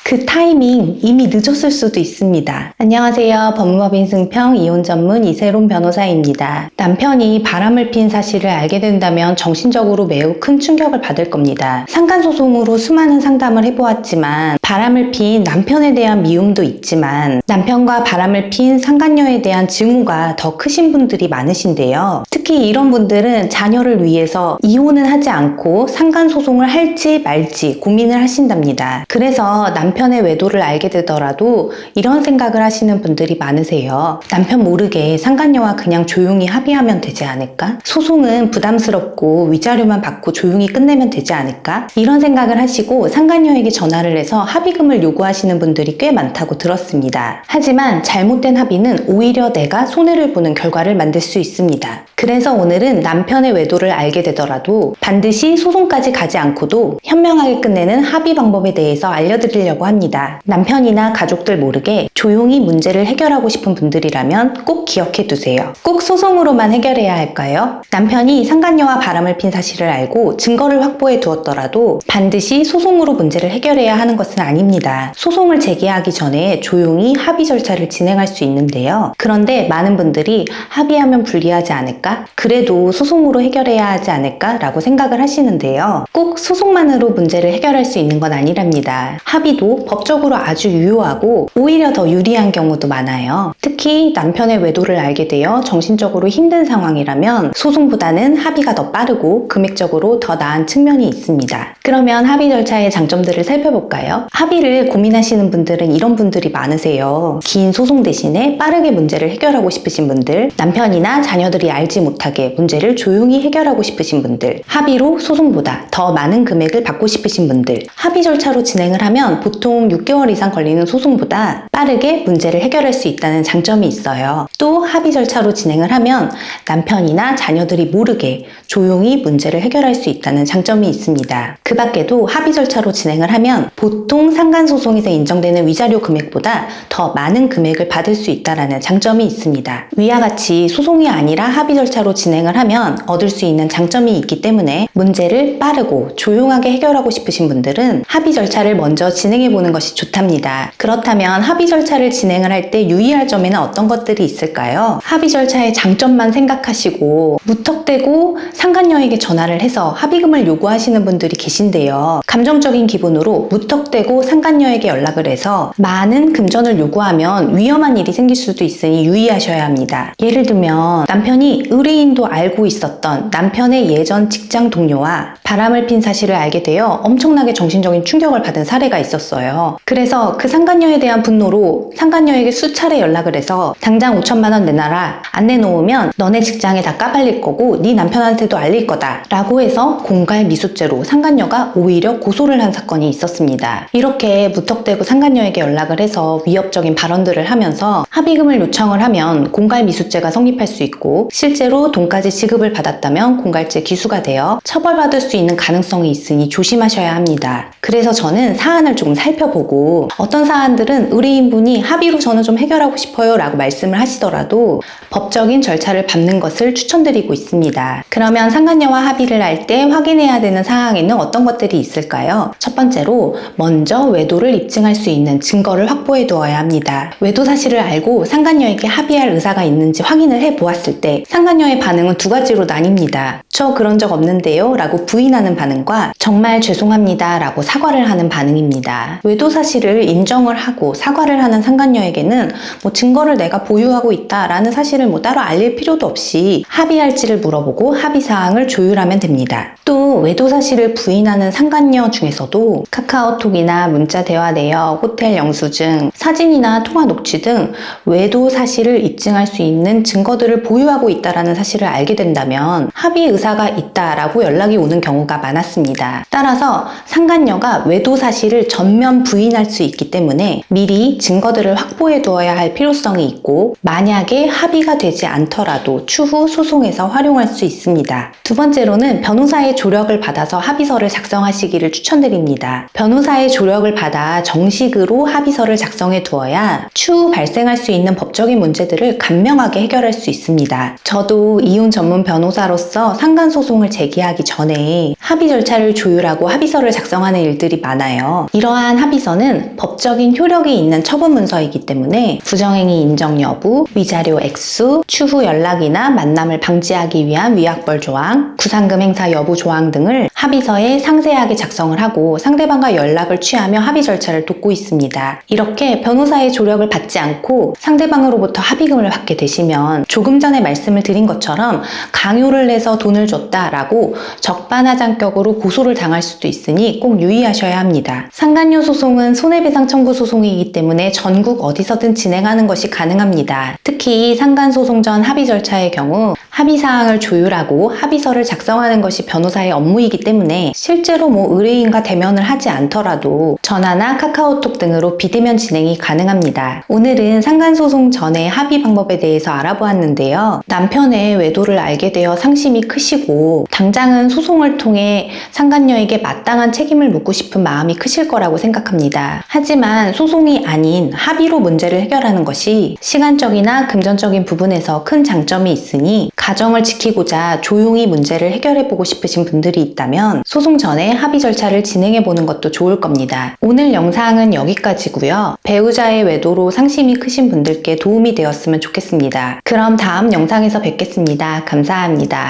그 타이밍 이미 늦었을 수도 있습니다. 안녕하세요. 법무법인 승평 이혼 전문 이세롬 변호사입니다. 남편이 바람을 핀 사실을 알게 된다면 정신적으로 매우 큰 충격을 받을 겁니다. 상간소송으로 수많은 상담을 해보았지만 바람을 핀 남편에 대한 미움도 있지만 남편과 바람을 핀 상간녀에 대한 증오가 더 크신 분들이 많으신데요. 특히 이런 분들은 자녀를 위해서 이혼은 하지 않고 상간소송을 할지 말지 고민을 하신답니다. 그래서 남편의 외도를 알게 되더라도 이런 생각을 하시는 분들이 많으세요. 남편 모르게 상간녀와 그냥 조용히 합의하면 되지 않을까? 소송은 부담스럽고 위자료만 받고 조용히 끝내면 되지 않을까? 이런 생각을 하시고 상간녀에게 전화를 해서 합의금을 요구하시는 분들이 꽤 많다고 들었습니다. 하지만 잘못된 합의는 오히려 내가 손해를 보는 결과를 만들 수 있습니다. 그래서 오늘은 남편의 외도를 알게 되더라도 반드시 소송까지 가지 않고도 현명하게 끝내는 합의 방법에 대해서 알려드리려고 합니다. 남편이나 가족들 모르게 조용히 문제를 해결하고 싶은 분들이라면 꼭 기억해 두세요. 꼭 소송으로만 해결해야 할까요? 남편이 상간녀와 바람을 핀 사실을 알고 증거를 확보해 두었더라도 반드시 소송으로 문제를 해결해야 하는 것은 아닙니다. 소송을 제기하기 전에 조용히 합의 절차를 진행할 수 있는데요. 그런데 많은 분들이 합의하면 불리하지 않을까? 그래도 소송으로 해결해야 하지 않을까? 라고 생각을 하시는데요. 꼭 소송만으로 문제를 해결할 수 있는 건 아니랍니다. 합의도 법적으로 아주 유효하고 오히려 더 유리한 경우도 많아요. 특히 남편의 외도를 알게 되어 정신적으로 힘든 상황이라면 소송보다는 합의가 더 빠르고 금액적으로 더 나은 측면이 있습니다. 그러면 합의 절차의 장점들을 살펴볼까요? 합의를 고민하시는 분들은 이런 분들이 많으세요. 긴 소송 대신에 빠르게 문제를 해결하고 싶으신 분들, 남편이나 자녀들이 알지 못하게 문제를 조용히 해결하고 싶으신 분들, 합의로 소송보다 더 많은 금액을 받고 싶으신 분들, 합의 절차로 진행을 하면 보통 6개월 이상 걸리는 소송보다 빠르게 문제를 해결할 수 있다는 장점이 있어요. 또 합의 절차로 진행을 하면 남편이나 자녀들이 모르게 조용히 문제를 해결할 수 있다는 장점이 있습니다. 그 밖에도 합의 절차로 진행을 하면 보통 상간소송에서 인정되는 위자료 금액보다 더 많은 금액을 받을 수 있다는 장점이 있습니다. 위와 같이 소송이 아니라 합의 절차로 진행을 하면 얻을 수 있는 장점이 있기 때문에 문제를 빠르고 조용하게 해결하고 싶으신 분들은 합의 절차를 먼저 진행해 보는 것이 좋답니다. 그렇다면 합의 절차를 진행을 할 때 유의할 점에는 어떤 것들이 있을까요? 합의 절차의 장점만 생각하시고 무턱대고 상간녀에게 전화를 해서 합의금을 요구하시는 분들이 계신데요. 감정적인 기분으로 무턱대고 상간녀에게 연락을 해서 많은 금전을 요구하면 위험한 일이 생길 수도 있으니 유의하셔야 합니다. 예를 들면 남편이 의뢰인도 알고 있었던 남편의 예전 직장 동료와 바람을 핀 사실을 알게 되어 엄청나게 정신적인 충격을 받은 사례가 있었어요. 그래서 그 상간녀에 대한 분노로 상간녀에게 수차례 연락을 해서 당장 5천만 원 내놔라. 안 내놓으면 너네 직장에 다 까발릴 거고 네 남편한테도 알릴 거다. 라고 해서 공갈미수죄로 상간녀가 오히려 고소를 한 사건이 있었습니다. 이렇게 무턱대고 상간녀에게 연락을 해서 위협적인 발언들을 하면서 합의금을 요청을 하면 공갈미수죄가 성립할 수 있고 실제로 돈까지 지급을 받았다면 공갈죄 기수가 되어 처벌받을 수 있는 가능성이 있으니 조심하셔야 합니다. 그래서 저는 사안을 조금 살펴보고 어떤 사안들은 의뢰인분이 합의로 저는 좀 해결하고 싶어요 라고 말씀을 하시더라도 법적인 절차를 밟는 것을 추천드리고 있습니다. 그러면 상간녀와 합의를 할 때 확인해야 되는 사항에는 어떤 것들이 있을까요? 첫 번째로 먼저 외도를 입증할 수 있는 증거를 확보해 두어야 합니다. 외도 사실을 알고 상간녀에게 합의할 의사가 있는지 확인을 해 보았을 때 상간녀의 반응은 두 가지로 나뉩니다. 저 그런 적 없는데요 라고 부인하는 반응과 정말 죄송합니다 라고 사과를 하는 반응입니다. 외도 사실을 인정을 하고 사과를 하는 상간녀에게는 증거를 내가 보유하고 있다 라는 사실을 따로 알릴 필요도 없이 합의할지를 물어보고 합의사항을 조율하면 됩니다. 또 외도 사실을 부인하는 상간녀 중에서도 카카오톡이나 문자 대화 내역, 호텔 영수증, 사진이나 통화 녹취 등 외도 사실을 입증할 수 있는 증거들을 보유하고 있다는 사실을 알게 된다면 합의 의사가 있다라고 연락이 오는 경우가 많았습니다. 따라서 상간녀가 외도 사실을 전면 부인할 수 있기 때문에 미리 증거들을 확보해 두어야 할 필요성이 있고 만약에 합의가 되지 않더라도 추후 소송에서 활용할 수 있습니다. 두 번째로는 변호사의 조력을 받아서 합의서를 작성하시기를 추천드립니다. 변호사의 조력 조력을 받아 정식으로 합의서를 작성해 두어야 추후 발생할 수 있는 법적인 문제들을 간명하게 해결할 수 있습니다. 저도 이혼 전문 변호사로서 상간소송을 제기하기 전에 합의 절차를 조율하고 합의서를 작성하는 일들이 많아요. 이러한 합의서는 법적인 효력이 있는 처분 문서이기 때문에 부정행위 인정 여부, 위자료 액수, 추후 연락이나 만남을 방지하기 위한 위약벌 조항, 구상금 행사 여부 조항 등을 합의서에 상세하게 작성을 하고 상대방과 연락을 취하며 합의 절차를 돕고 있습니다. 이렇게 변호사의 조력을 받지 않고 상대방으로부터 합의금을 받게 되시면 조금 전에 말씀을 드린 것처럼 강요를 해서 돈을 줬다라고 적반하장격으로 고소를 당할 수도 있으니 꼭 유의하셔야 합니다. 상간녀 소송은 손해배상 청구 소송이기 때문에 전국 어디서든 진행하는 것이 가능합니다. 특히 상간소송 전 합의 절차의 경우 합의사항을 조율하고 합의서를 작성하는 것이 변호사의 업무이기 때문에 실제로 의뢰인과 대면을 하지 않더라도 전화나 카카오톡 등으로 비대면 진행이 가능합니다. 오늘은 상간소송 전의 합의 방법에 대해서 알아보았는데요. 남편의 외도를 알게 되어 상심이 크시고 당장은 소송을 통해 상간녀에게 마땅한 책임을 묻고 싶은 마음이 크실 거라고 생각합니다. 하지만 소송이 아닌 합의로 문제를 해결하는 것이 시간적이나 금전적인 부분에서 큰 장점이 있으니 가정을 지키고자 조용히 문제를 해결해보고 싶으신 분들이 있다면 소송 전에 합의 절차를 진행해보는 것도 좋을 겁니다. 오늘 영상은 여기까지고요. 배우자의 외도로 상심이 크신 분들께 도움이 되었으면 좋겠습니다. 그럼 다음 영상에서 뵙겠습니다. 감사합니다.